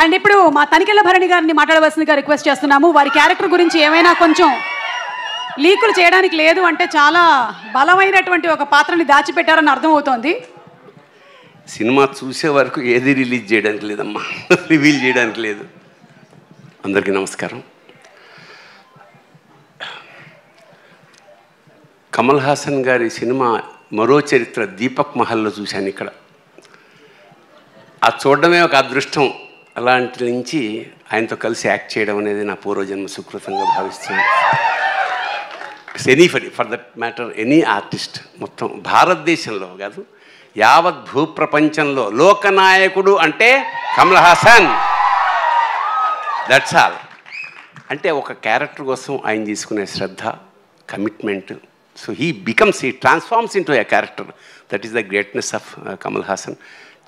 And ఇప్పుడు మా తనికెళ్ళ భరణి గారిని మాట్లాడవలసిందిగా రిక్వెస్ట్ చేస్తున్నాము. వారి క్యారెక్టర్ గురించి ఏమైనా కొంచెం లీకులు చేయడానికి లేదు అంటే చాలా బలమైనటువంటి ఒక పాత్రని దాచిపెట్టారని అర్థమవుతోంది. సినిమా చూసే వరకు ఏది రిలీజ్ చేయడానికి లేదమ్మా, రివీల్ చేయడానికి లేదు. అందరికీ నమస్కారం. కమల్ హాసన్ గారి సినిమా మరో చరిత్ర దీపక్ మహల్లో చూశాను ఇక్కడ. అది చూడడమే ఒక అదృష్టం. అలాంటి నుంచి ఆయనతో కలిసి యాక్ట్ చేయడం అనేది నా పూర్వజన్మ సుకృతంగా భావిస్తున్నాను. For that matter any artist మొత్తం భారతదేశంలో కాదు, యావత్ భూప్రపంచంలో లోకనాయకుడు అంటే కమల్ హాసన్. That's all. అంటే ఒక క్యారెక్టర్ కోసం ఆయన తీసుకునే శ్రద్ధ, commitment. So he transforms into a character. That is the greatness of Kamal Haasan.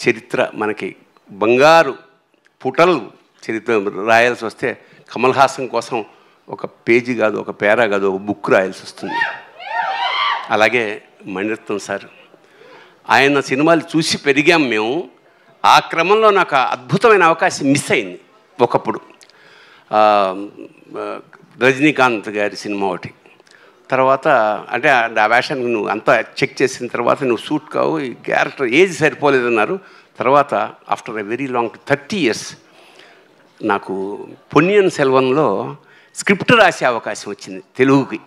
చరిత్ర మనకి బంగారు పుటలు చరిత్ర రాయాల్సి వస్తే కమల్ హాసన్ కోసం ఒక పేజీ కాదు, ఒక పేరా కాదు, ఒక బుక్ రాయాల్సి వస్తుంది. అలాగే మణిరత్నం సార్, ఆయన సినిమాలు చూసి పెరిగాం మేము. ఆ క్రమంలో నాకు అద్భుతమైన అవకాశం మిస్ అయింది ఒకప్పుడు. రజనీకాంత్ గారి సినిమా ఒకటి. తర్వాత అంటే ఆ వేషానికి నువ్వు అంతా చెక్ చేసిన తర్వాత నువ్వు సూట్ కావు, ఈ క్యారెక్టర్ ఏజ్ సరిపోలేదన్నారు. తర్వాత after a very long 30 years నాకు పొన్నియిన్ సెల్వన్లో స్క్రిప్ట్ రాసే అవకాశం వచ్చింది తెలుగుకి.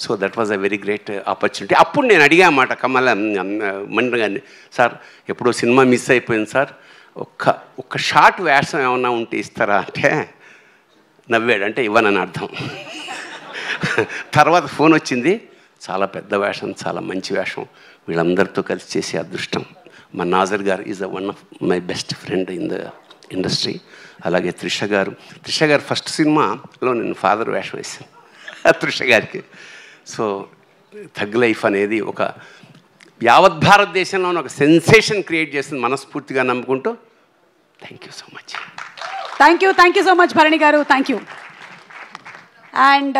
So that was a very great opportunity. అప్పుడు నేను అడిగామాట మణి గారిని, సార్ ఎప్పుడో సినిమా మిస్ అయిపోయింది సార్, ఒక్క షార్ట్ వేషం ఏమన్నా ఉంటే ఇస్తారా అంటే నవ్వాడు. అంటే ఇవ్వనని అర్థం. తర్వాత ఫోన్ వచ్చింది, చాలా పెద్ద వేషం, చాలా మంచి వేషం, వీళ్ళందరితో కలిసి చేసే అదృష్టం. మా నాజర్ గారు is one of my best friend in the industry. అలాగే త్రిష గారు ఫస్ట్ సినిమాలో నేను ఫాదర్ వేషం వేసాను త్రిష గారికి. సో థగ్ లైఫ్ అనేది ఒక యావత్ భారతదేశంలోనే ఒక సెన్సేషన్ క్రియేట్ చేస్తుంది మనస్ఫూర్తిగా నమ్ముకుంటూ. Thank you so much. Thank you so much Bharani గారు. Thank you. అండ్